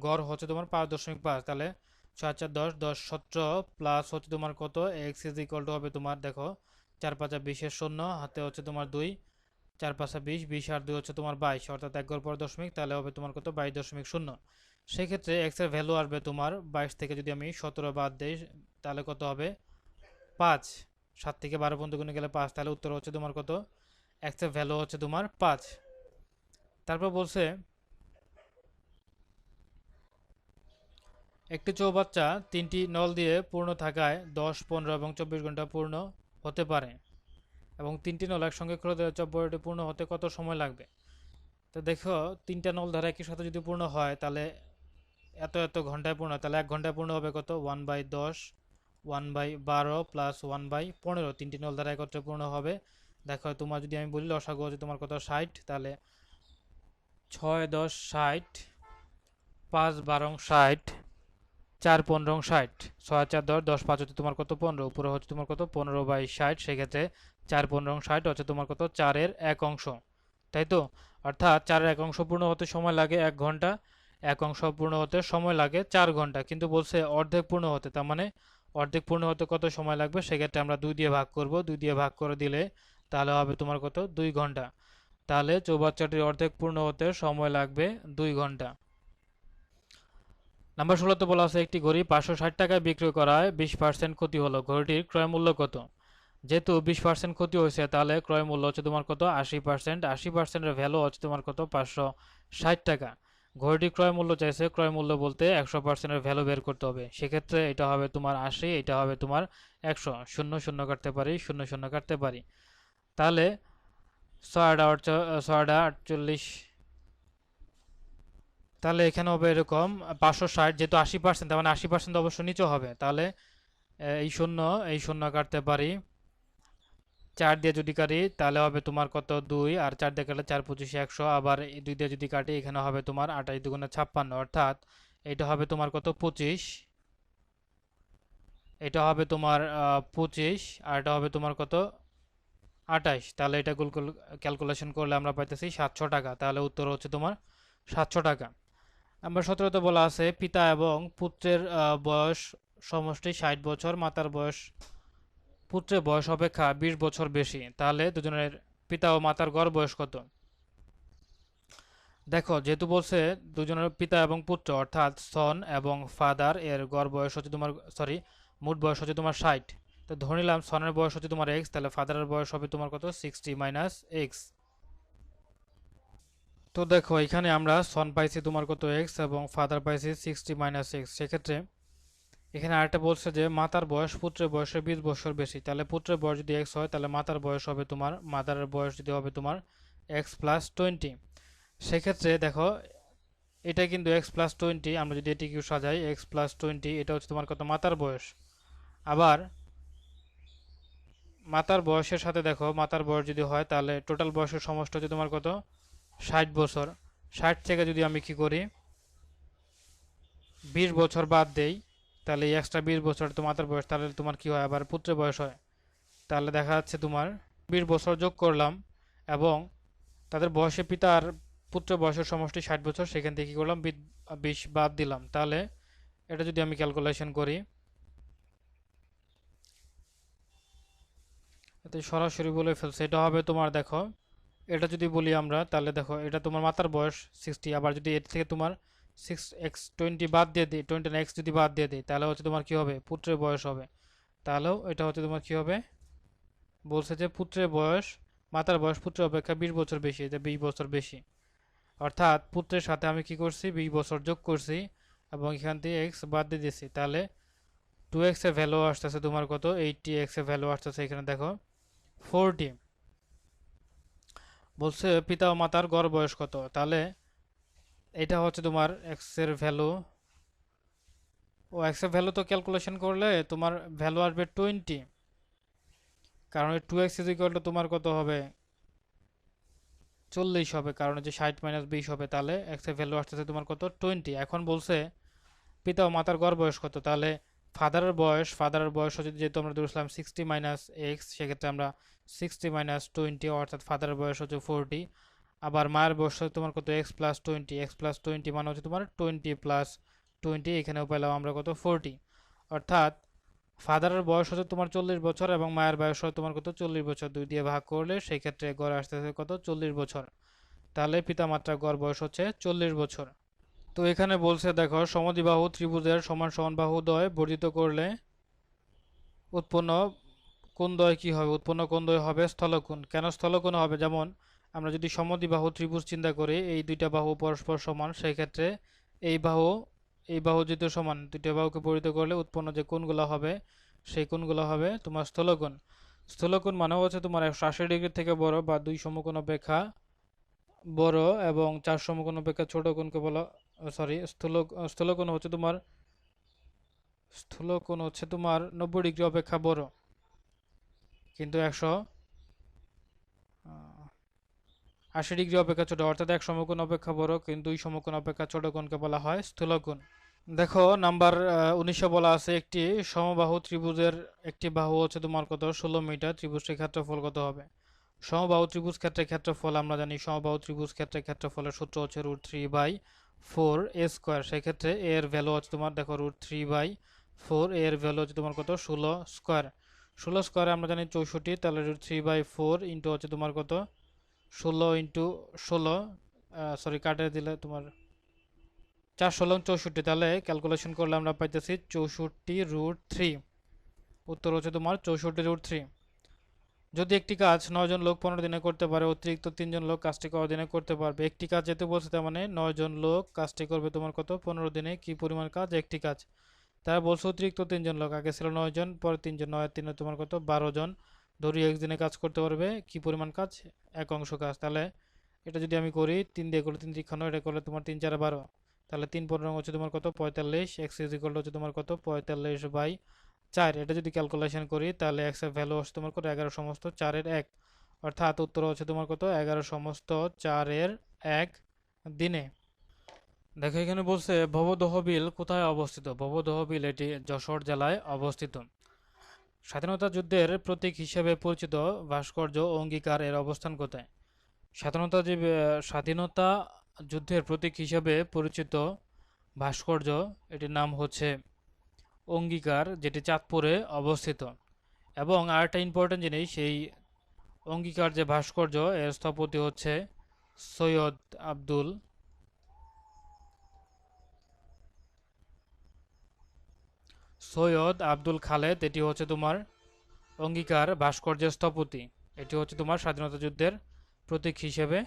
গড় হচ্ছে তোমার 5.5, তাহলে 6 4 10 10 17 প্লাস হচ্ছে তোমার কত x ইজ ইকুয়াল টু হবে তোমার দেখো 4 5 20 এর শূন্য হাতে হচ্ছে তোমার 2, 4 5 20 20 আর 2 হচ্ছে তোমার 22, অর্থাৎ এক গড় পর দশমিক, তাহলে হবে তোমার কত 22.0। সেক্ষেত্রে x এর ভ্যালু আসবে তোমার 22 থেকে যদি আমি 17 বাদ দেই তাহলে কত হবে 5, 7 থেকে 12 পর্যন্ত গুণে গেলে 5, তাহলে উত্তর হচ্ছে তোমার কত x এর ভ্যালু হচ্ছে তোমার 5। তারপর বলছে একটি চৌবাচ্চা 3টি নল দিয়ে পূর্ণ থাকায় 10 15 এবং 24 ঘন্টা পূর্ণ হতে পারে এবং 3টি নল একসঙ্গে খুলে দেওয়া চৌবাচ্চাটি পূর্ণ হতে কত সময় লাগবে। তো দেখো 3টা নল ধারা একই সাথে যদি পূর্ণ হয় তাহলে এত এত ঘন্টায় পূর্ণ, তাহলে 1 ঘন্টায় পূর্ণ হবে কত 1/10 1/12 প্লাস 1/15, 3টি নল ধারা একত্রে পূর্ণ হবে। দেখো তোমার যদি আমি বলি লসাগু হচ্ছে তোমার কত 60, তাহলে 6 10 60 5 12 60 4 15 60, 6 4 10 10 5 হচ্ছে তোমার কত 15, উপরে হচ্ছে তোমার কত 15/60, সেক্ষেত্রে 4 15 60 হচ্ছে তোমার কত 4 এর 1 অংশ, তাই তো। অর্থাৎ 4 এর 1 অংশ পূর্ণ হতে সময় লাগে 1 ঘন্টা, 1 অংশ পূর্ণ হতে সময় লাগে 4 ঘন্টা, কিন্তু বলছে অর্ধেক পূর্ণ হতে, তার মানে অর্ধেক পূর্ণ হতে কত সময় লাগবে, সেক্ষেত্রে আমরা 2 দিয়ে ভাগ করব, 2 দিয়ে ভাগ করে দিলে তাহলে হবে তোমার কত 2 ঘন্টা, তাহলে চৌবাচ্চাটির অর্ধেক পূর্ণ হতে সময় লাগবে 2 ঘন্টা। নাম্বার 16তে বলা আছে একটি ঘড়ি 560 টাকায় বিক্রি করায় 20% ক্ষতি হলো, ঘড়িটির ক্রয় মূল্য কত। যেহেতু 20% ক্ষতি হয়েছে তাহলে ক্রয় মূল্য হচ্ছে তোমার কত 80%, 80%-এর ভ্যালু হচ্ছে তোমার কত 560 টাকা। ঘড়িটির ক্রয় মূল্য চাইছে, ক্রয় মূল্য বলতে 100%-এর ভ্যালু বের করতে হবে, সেক্ষেত্রে এটা হবে তোমার 80, এটা হবে তোমার 100, শূন্য শূন্য কাটতে পারি, শূন্য শূন্য কাটতে পারি, তাহলে 6 48, তাহলে এখানে হবে এরকম 560, যেহেতু 80%, তার মানে 80% অবশ্য নিচে হবে, তাহলে এই শূন্য কাটতে পারি, 4 দিয়ে যদি কাটি তাহলে হবে তোমার কত 2, আর 4 দিয়ে কাটলে 4 25 100, আবার এই 2 দিয়ে যদি কাটি এখানে হবে তোমার 28 দুগুণে 56, অর্থাৎ এটা হবে তোমার কত 25, এটা হবে তোমার 25, আর এটা হবে তোমার কত 28, তাহলে এটা ক্যালকুলেশন করলে আমরা পাইতেছি 700 টাকা, তাহলে উত্তর হচ্ছে তোমার 700 টাকা। নাম্বার 17তে বলা আছে পিতা এবং পুত্রের বয়স সমষ্টি 60 বছর, মাতার বয়স পুত্রের বয়স অপেক্ষা 20 বছর বেশি, তাহলে দুজনের পিতা ও মাতার গড় বয়স কত। দেখো যেহেতু বলছে দুজনের পিতা এবং পুত্র অর্থাৎ সন এবং ফাদার এর গড় বয়স হচ্ছে তোমার মোট বয়স হচ্ছে তোমার 60, তো ধরে নিলাম সনের বয়স হচ্ছে তোমার x, তাহলে ফাদারের বয়স হবে তোমার কত 60 মাইনাস x। তো দেখো এখানে আমরা সন পাইছি তোমার কত x এবং ফাদার পাইছি 60 মাইনাস x, সেক্ষেত্রে এখানে আরেকটা বলছে যে মাতার বয়স পুত্রের বয়সের 20 বছর বেশি, তাহলে পুত্রের বয়স যদি x হয় তাহলে মাতার বয়স হবে তোমার মাদারের বয়স যদি হবে তোমার x প্লাস 20, সেক্ষেত্রে দেখো এটা কিন্তু x প্লাস 20, আমরা যদি এটিকে সাজাই x প্লাস 20, এটা হচ্ছে তোমার কত মাতার বয়স, আবার মাতার বয়সের সাথে দেখো মাতার বয়স যদি হয় তাহলে টোটাল বয়সের সমষ্টি হচ্ছে তোমার কত 60 বছর, 60 থেকে যদি আমি কি করি 20 বছর বাদ দেই তাহলে এক্সট্রা 20 বছর তো মাতার বয়স, তাহলে তোমার কি হয় আবার পুত্রের বয়স হয়, তাহলে দেখা যাচ্ছে তোমার 20 বছর যোগ করলাম এবং তাদের বয়সে পিতা আর পুত্রের বয়সের সমষ্টি 60 বছর, সেখান থেকে কি করলাম 20 বাদ দিলাম, তাহলে এটা যদি আমি ক্যালকুলেশন করি এতে সরাসরি বলে ফেলছে, এটা হবে তোমার দেখো এটা যদি বলি আমরা তাহলে দেখো এটা তোমার মাতার বয়স 60, আবার যদি এর থেকে তোমার 6x20 বাদ দিয়ে দিই, 20x যদি বাদ দিয়ে দিই তাহলে হচ্ছে তোমার কি হবে পুত্রের বয়স হবে, তাহলেও এটা হচ্ছে তোমার কি হবে বলছে যে পুত্রের বয়স মাতার বয়স পুত্রের অপেক্ষা 20 বছর বেশি, এটা 20 বছর বেশি, অর্থাৎ পুত্রের সাথে আমি কি করছি 20 বছর যোগ করছি এবং এখান থেকে এক্স বাদ দিয়ে দিয়েছি, তাহলে 2x এর ভ্যালু আসতেছে তোমার কত 80, x এর ভ্যালু আসতেছে এখানে দেখো 40। বলছে পিতা ও মাতার গড় বয়স কত, তাহলে এটা হচ্ছে তোমার x এর ভ্যালু, ও x এর ভ্যালু তো ক্যালকুলেশন করলে তোমার ভ্যালু আসবে 20, কারণ 2x ইজ ইকুয়াল টু তোমার কত হবে 40 হবে, কারণ যে 60 মাইনাস 20 হবে, তাহলে x এর ভ্যালু আসতেছে তোমার কত 20। এখন বলছে পিতা ও মাতার গড় বয়স কত, তাহলে ফাদারের বয়স হচ্ছে, যেহেতু আমরা ধরেছিলাম 60 মাইনাস এক্স, সেক্ষেত্রে আমরা 60 মাইনাস 20, অর্থাৎ ফাদারের বয়স হচ্ছে 40। আবার মায়ের বয়স হচ্ছে তোমার কত x প্লাস 20 মানে হচ্ছে তোমার 20 প্লাস 20, এখানেও পেলাম আমরা কত 40। অর্থাৎ ফাদারের বয়স হচ্ছে তোমার 40 বছর এবং মায়ের বয়স হয় তোমার কত 40 বছর, 2 দিয়ে ভাগ করলে সেই ক্ষেত্রে গড় আসতেছে কত 40 বছর। তাহলে পিতামাতার গড় বয়স হচ্ছে 40 বছর। তো এখানে বলছে দেখো সমদ্বিবাহু ত্রিভুজের সমান সমান বাহুদ্বয় বর্ধিত করলে উৎপন্ন কোণদ্বয় কি হবে, উৎপন্ন কোণদ্বয় হবে স্থলকোণ। কেন স্থলকোণ হবে, যেমন আমরা যদি সমদ্বিবাহু ত্রিভুজ চিন্তা করি, এই দুইটা বাহু পরস্পর সমান, সেই ক্ষেত্রে এই বাহু যেহেতু সমান, দুইটা বাহুকে বর্ধিত করলে উৎপন্ন যে কোণগুলো হবে সেই কোণগুলো হবে তোমার স্থলকোণ। স্থলকোণ মানে হচ্ছে তোমার 180 ডিগ্রি থেকে বড় বা দুই সমকোণ অপেক্ষা বড় এবং 4 সমকোণ অপেক্ষা ছোট কোণকে বলা, সরি স্থূলকোণ হচ্ছে তোমার 90 ডিগ্রি অপেক্ষা বড়, কিন্তু 180 ডিগ্রি অপেক্ষা ছোট, অর্থাৎ এক সমকোণ অপেক্ষা বড় কিন্তু দুই সমকোণ অপেক্ষা ছোট কোণকে বলা হয় স্থূলকোণ। দেখো নাম্বার 19 বলা আছে একটি সমবাহু ত্রিভুজের একটি বাহু হচ্ছে তোমার কত 16 মিটার, ত্রিভুজটির ক্ষেত্রফল কত হবে। সমবাহু ত্রিভুজ ক্ষেত্রে ক্ষেত্রফল আমরা জানি, সমবাহু ত্রিভুজ ক্ষেত্রে ক্ষেত্রফলের সূত্র হচ্ছে √3/4 a²। সেক্ষেত্রে এর ভ্যালু হচ্ছে তোমার দেখো √3/4, এর ভ্যালু হচ্ছে তোমার কত 16 স্কোয়ার। 16 স্কোয়ারে আমরা জানি 64, তাহলে √3/4 ইন্টু হচ্ছে তোমার কত 16 ইন্টু 16, সরি কাটে দিলে তোমার 4 16 64, তাহলে ক্যালকুলেশন করলে আমরা পাইতেছি 64√3। উত্তর হচ্ছে তোমার 64√3। যদি একটি কাজ 9 জন লোক 15 দিনে করতে পারে, অতিরিক্ত 3 জন লোক কাজটি কদিনে করতে পারবে। একটি কাজ যেতে বলছে, তার মানে 9 জন লোক কাজটি করবে তোমার কত 15 দিনে, কি পরিমাণ কাজ একটি কাজ। তারা বলছে অতিরিক্ত 3 জন লোক, আগে ছিল 9 জন পরে 3 জন, 9 আর 3 তোমার কত 12 জন ধরি একদিনে কাজ করতে পারবে, কি পরিমাণ কাজ এক অংশ কাজ। তাহলে এটা যদি আমি করি 3 দিয়ে করলে 3 3 এটা করলে তোমার 3 4 12, তাহলে 3 15 হচ্ছে তোমার কত 45, x ইজ ইকুয়াল হচ্ছে তোমার কত 45/4। এটা যদি ক্যালকুলেশন করি তাহলে x এর ভ্যালু হচ্ছে তোমার কত 11 সমস্ত 4 এর 1, অর্থাৎ উত্তর হচ্ছে তোমার কত 11 সমস্ত 4 এর 1 দিনে। দেখো এখানে বলছে ভবদহ বিল কোথায় অবস্থিত। ভবদহ বিল এটি যশোর জেলায় অবস্থিত। স্বাধীনতা যুদ্ধের প্রতীক হিসেবে পরিচিত ভাস্কর্য অঙ্গীকার এর অবস্থান কোথায়। স্বাধীনতা যুদ্ধের প্রতীক হিসেবে পরিচিত ভাস্কর্য, এটির নাম হচ্ছে অঙ্গীকার, যেটি চাঁদপুরে অবস্থিত। এবং আরেকটা ইম্পর্টেন্ট জিনিস, এই অঙ্গীকার যে ভাস্কর্য এর স্থপতি হচ্ছে সৈয়দ আব্দুল খালেদ। এটি হচ্ছে তোমার অঙ্গীকার ভাস্কর্যের স্থপতি। এটি হচ্ছে তোমার স্বাধীনতা যুদ্ধের প্রতীক হিসেবে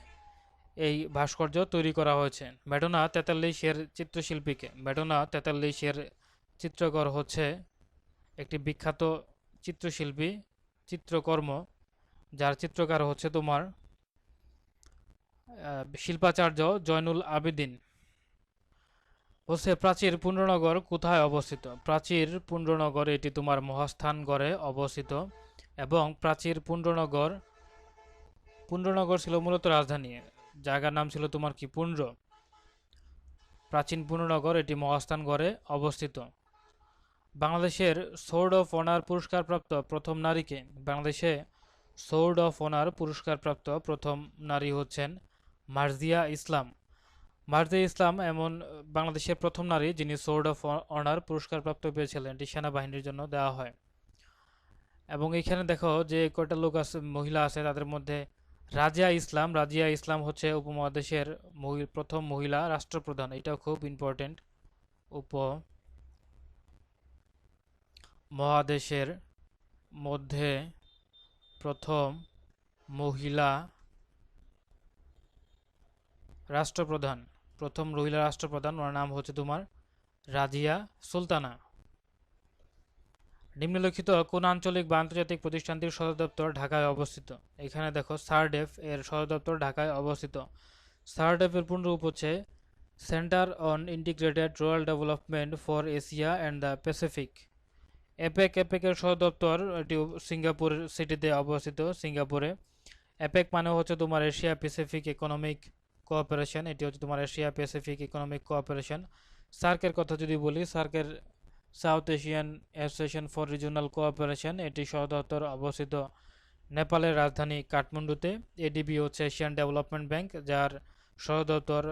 এই ভাস্কর্য তৈরি করা হয়েছে। ম্যাডোনা 43 চিত্রশিল্পীকে, ম্যাডোনা 43 চিত্রকর হচ্ছে একটি বিখ্যাত চিত্রশিল্পী, চিত্রকর্ম, যার চিত্রকার হচ্ছে তোমার শিল্পাচার্য জয়নুল আবেদিন। বলছে প্রাচীর পুণ্ড্রনগর কোথায় অবস্থিত। প্রাচীর পুণ্ড্রনগর এটি তোমার মহাস্থানগড়ে অবস্থিত। এবং প্রাচীর পুণ্ড্রনগর ছিল মূলত রাজধানী, জায়গার নাম ছিল তোমার কি পুণ্ড্র। প্রাচীন পুণ্ড্রনগর এটি মহাস্থানগড়ে অবস্থিত। বাংলাদেশের সোর্ড অফ অনার পুরস্কারপ্রাপ্ত প্রথম নারীকে। বাংলাদেশে সোর্ড অফ অনার পুরস্কারপ্রাপ্ত প্রথম নারী হচ্ছেন মার্জিয়া ইসলাম। মার্জিয়া ইসলাম এমন বাংলাদেশের প্রথম নারী যিনি সোর্ড অফ অনার পুরস্কারপ্রাপ্ত পেয়েছিলেন। এটি সেনাবাহিনীর জন্য দেওয়া হয়। এবং এখানে দেখো যে কয়টা লোক আছে, মহিলা আছে, তাদের মধ্যে রাজিয়া ইসলাম হচ্ছে উপমহাদেশের প্রথম মহিলা রাষ্ট্রপ্রধান। এটাও খুব ইম্পর্টেন্ট। উপমহাদেশের মধ্যে প্রথম মহিলা রাষ্ট্রপ্রধান, প্রথম মহিলা রাষ্ট্রপ্রধান, ওনার নাম হচ্ছে তোমার রাজিয়া সুলতানা। নিম্নলিখিত কোন আঞ্চলিক বা আন্তর্জাতিক প্রতিষ্ঠানটির সদর দপ্তর ঢাকায় অবস্থিত? এখানে দেখো সারডেফ এর সদর দপ্তর ঢাকায় অবস্থিত। সারডেফ এর পূর্ণরূপ হচ্ছে centre on integrated rural development for Asia and the Pacific. এপেকের সদর দপ্তর এটি সিঙ্গাপুর সিটিতে অবস্থিত, সিঙ্গাপুরে। এপেক মানে হচ্ছে তোমার এশিয়া প্যাসিফিক ইকোনমিক কোঅপারেশন, এটি হচ্ছে তোমার এশিয়া প্যাসিফিক ইকোনমিক কোঅপারেশন। সার্কের কথা যদি বলি, সার্কের South Asian Association for Regional Cooperation, এটি সদর দপ্তর অবস্থিত নেপালের রাজধানী কাঠমান্ডুতে। এডিবি হচ্ছে এশিয়ান ডেভেলপমেন্ট ব্যাংক, যার সদর দপ্তর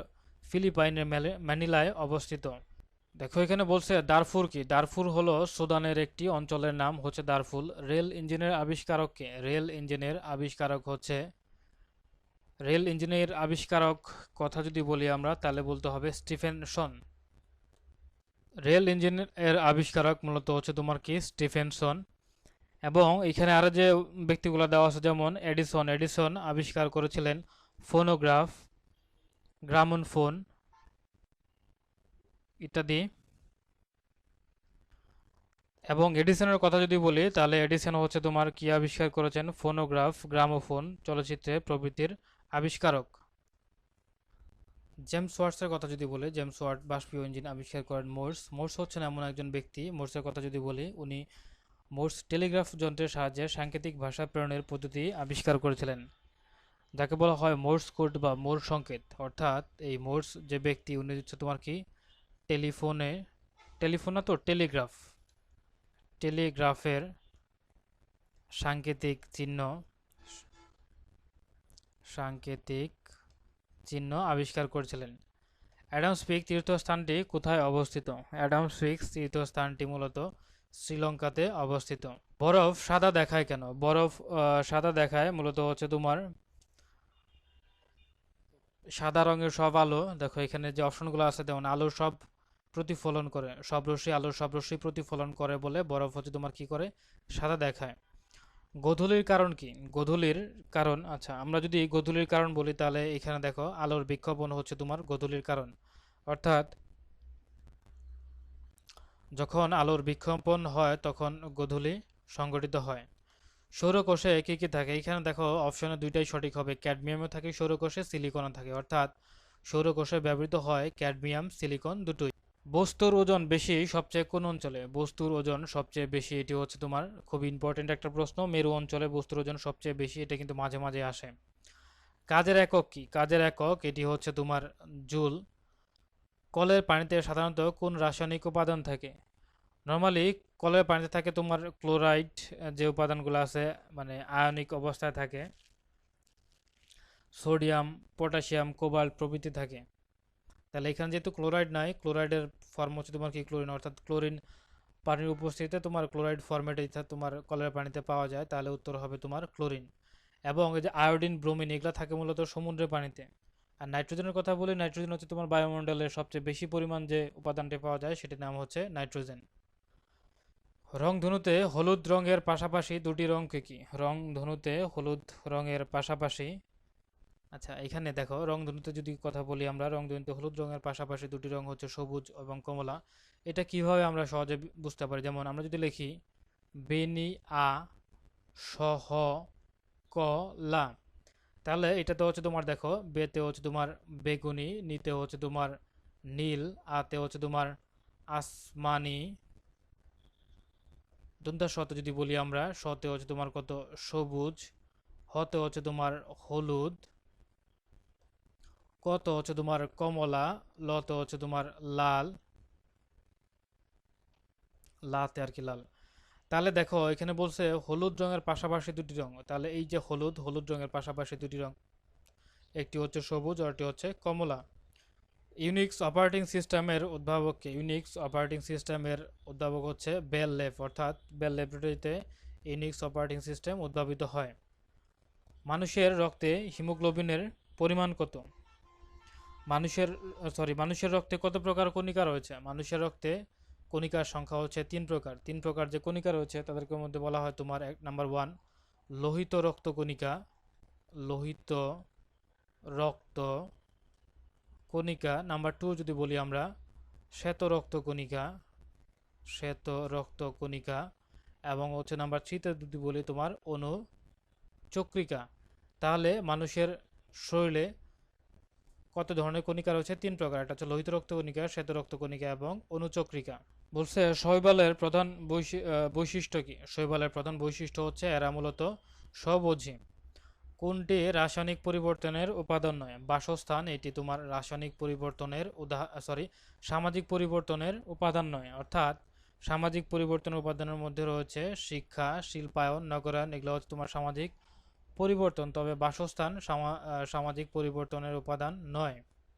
ফিলিপাইনের ম্যানিলায় অবস্থিত। দেখো এখানে বলছে দারফুর কি? দারফুর হলো সুদানের একটি অঞ্চলের নাম হচ্ছে দারফুর। রেল ইঞ্জিনের আবিষ্কারক কে? রেল ইঞ্জিনের আবিষ্কারক কথা যদি বলি আমরা, তাহলে বলতে হবে স্টিফেনসন। রেল ইঞ্জিনের আবিষ্কারক মূলত হচ্ছে তোমার কি? স্টিফেনসন। এবং এখানে আরো যে ব্যক্তিগুলো দেওয়া আছে, যেমন এডিসন আবিষ্কার করেছিলেন ফোনোগ্রাফ, গ্রামোফোন ইত্যাদি। এবং এডিসনের কথা যদি বলি, তাহলে এডিসন হচ্ছে তোমার কি আবিষ্কার করেছেন? ফোনোগ্রাফ, গ্রামোফোন, চলচ্চিত্রে প্রভৃতির আবিষ্কারক। জেমস ওয়াটসের কথা যদি বলি, জেমস ওয়াট বাষ্পীয় ইঞ্জিন আবিষ্কার করেন। মোর্স হচ্ছেন এমন একজন ব্যক্তি, মোর্সের কথা যদি বলি, উনি মোর্স টেলিগ্রাফ যন্ত্রের সাহায্যে সাংকেতিক ভাষা প্রেরণের পদ্ধতি আবিষ্কার করেছিলেন, যাকে বলা হয় মোর্স কোড বা মোর সংকেত। অর্থাৎ এই মোর্স যে ব্যক্তি, উনি হচ্ছে তোমার কি টেলিফোন না তো টেলিগ্রাফের সাংকেতিক চিহ্ন আবিষ্কার করেছিলেন। অ্যাডামস পিক তীর্থস্থানটি কোথায় অবস্থিত? অ্যাডামস পিক তীর্থস্থানটি মূলত শ্রীলঙ্কাতে অবস্থিত। বরফ সাদা দেখায় কেন? বরফ সাদা দেখায় মূলত হচ্ছে তোমার সাদা রঙের সব আলো, দেখো এখানে যে অপশনগুলো আছে, যেমন আলোর সব প্রতিফলন করে, আলোর সব রশ্মি প্রতিফলন করে বলে বরফ হচ্ছে তোমার কি করে? সাদা দেখায়। গোধূলির কারণ কি? গোধূলির কারণ, আচ্ছা আমরা যদি গোধূলির কারণ বলি, তাহলে এখানে দেখো আলোর বিক্ষেপণ হচ্ছে তোমার গোধূলির কারণ। অর্থাৎ যখন আলোর বিক্ষেপণ হয় তখন গোধূলি সংঘটিত হয়। সৌরকোষে কি কি থাকে? এখানে দেখো অপশনে দুইটাই সঠিক হবে, ক্যাডমিয়ামও থাকে সৌরকোষে, সিলিকনও থাকে। অর্থাৎ সৌরকোষে ব্যবহৃত হয় ক্যাডমিয়াম, সিলিকন দুটোই। বস্তুর ওজন বেশি সবচেয়ে কোন অঞ্চলে? বস্তুর ওজন সবচেয়ে বেশি, এটি হচ্ছে তোমার খুব ইম্পর্টেন্ট একটা প্রশ্ন। মেরু অঞ্চলে বস্তুর ওজন সবচেয়ে বেশি, এটা কিন্তু মাঝে মাঝে আসে। কাজের একক কি? কাজের একক এটি হচ্ছে তোমার জুল। কলের পানিতে সাধারণত কোন রাসায়নিক উপাদান থাকে? নর্মালি কলের পানিতে থাকে তোমার ক্লোরাইড, যে উপাদানগুলো আছে মানে আয়নিক অবস্থায় থাকে, সোডিয়াম, পটাশিয়াম, কোবাল্ট প্রভৃতি থাকে। তাহলে এখানে যেহেতু ক্লোরাইড নাই, ক্লোরাইডের ফর্ম হচ্ছে তোমার কি? ক্লোরিন। অর্থাৎ ক্লোরিন পানির উপস্থিতিতে তোমার ক্লোরাইড ফর্মেটে তোমার কলের পানিতে পাওয়া যায়, তাহলে উত্তর হবে তোমার ক্লোরিন। এবং এই যে আয়োডিন, ব্রোমিন এগুলো থাকে মূলত সমুদ্রের পানিতে। আর নাইট্রোজেনের কথা বলি, নাইট্রোজেন হচ্ছে তোমার বায়ুমণ্ডলের সবচেয়ে বেশি পরিমাণ যে উপাদানটি পাওয়া যায়, সেটির নাম হচ্ছে নাইট্রোজেন। রংধনুতে হলুদ রঙের পাশাপাশি দুটি রং কি কি? রংধনুতে হলুদ রঙের পাশাপাশি, আচ্ছা এখানে দেখো রংধনুতে যদি কথা বলি আমরা, রংধনুতে হলুদ রঙের পাশাপাশি দুটি রং হচ্ছে সবুজ এবং কমলা। এটা কিভাবে আমরা সহজে বুঝতে পারি? যেমন আমরা যদি লিখি বেনি আ সহ ক লা, তাহলে এটাতে হচ্ছে তোমার দেখো বেতে হচ্ছে তোমার বেগুনি, নিতে হচ্ছে তোমার নীল, আতে হচ্ছে তোমার আসমানি, দন্তা শতে যদি বলি আমরা, শতে হচ্ছে তোমার কত? সবুজ, হতে হচ্ছে তোমার হলুদ, কত হচ্ছে তোমার কমলা, লতে হচ্ছে তোমার লাল, লাতে আর কি লাল। তাহলে দেখো এখানে বলছে হলুদ রঙের পাশাপাশি দুটি রং, তাহলে এই যে হলুদ রঙের পাশাপাশি দুটি রং, একটি হচ্ছে সবুজ আর একটি হচ্ছে কমলা। ইউনিক্স অপারেটিং সিস্টেমের উদ্ভাবক কে? ইউনিক্স অপারেটিং সিস্টেমের উদ্ভাবক হচ্ছে বেল ল্যাব, অর্থাৎ বেল ল্যাবরেটরিতে ইউনিক্স অপারেটিং সিস্টেম উদ্ভাবিত হয়। মানুষের রক্তে হিমোগ্লোবিনের পরিমাণ কত? মানুষের রক্তে কত প্রকার কণিকা রয়েছে? মানুষের রক্তে কণিকার সংখ্যা হচ্ছে তিন প্রকার যে কণিকা রয়েছে তাদেরকে মধ্যে বলা হয় তোমার নাম্বার 1 লোহিত রক্ত কণিকা, লোহিত রক্ত কণিকা। নাম্বার 2 যদি বলি আমরা শ্বেত রক্ত কণিকা, শ্বেত রক্ত কণিকা। এবং হচ্ছে নাম্বার 3 তে যদি বলি তোমার অনুচক্রিকা। তাহলে মানুষের শরীরে কত ধরনের কণিকা রয়েছে? 3 প্রকার। এটা হচ্ছে লোহিত রক্ত কণিকা, শ্বেত রক্ত কণিকা এবং অনুচক্রিকা। বলছে শৈবালের প্রধান বৈশিষ্ট্য কি? শৈবালের প্রধান বৈশিষ্ট্য হচ্ছে এরা মূলত স্বভোজী। কোনটি রাসায়নিক পরিবর্তনের উপাদান নয়? বাসস্থান, এটি তোমার রাসায়নিক পরিবর্তনের সামাজিক পরিবর্তনের উপাদান নয়। অর্থাৎ সামাজিক পরিবর্তনের উপাদানের মধ্যে রয়েছে শিক্ষা, শিল্পায়ন, নগরায়ন, এগুলো হচ্ছে তোমার সামাজিক পরিবর্তন। তবে বাসস্থান সামাজিক পরিবর্তনের উপাদান নয়।